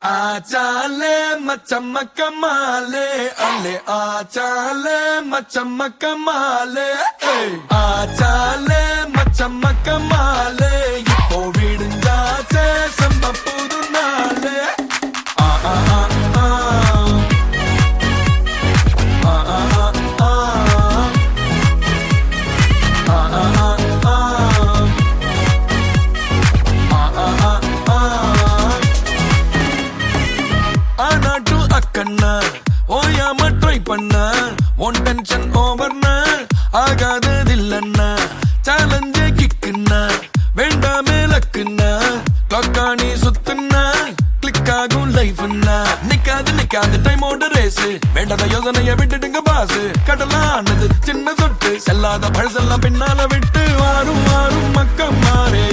आचाले मचमक माले अले आचाले मचमक माले आचाले मचमक माले இப்போ விடுஞ்சாச்சே சம்ப புது நாளே ஆ ஆ ஆ ஆ ஆ ஆ ஆ ஆ ஆ ஆனா டு அக்கண்ணா ஓயாம ட்ரை பண்ண ஒன் டென்ஷன் ஓவர்னா ஆகாததில்லண்ணா சேலஞ்சே கிக்குன்னா வேண்டாமே லக்குன்னா கிளாக்கானி சுத்துன்னா கிளிக் ஆகும் லைஃப்னா நிக்காது டைமோட ரேஸ் வேண்டாத யோசனைய விட்டுடுங்க பாசு கடலானது சின்ன சொட்டு செல்லாத பழசெல்லாம் பின்னால விட்டு வாரும் வாரும் மக்கம் மாறே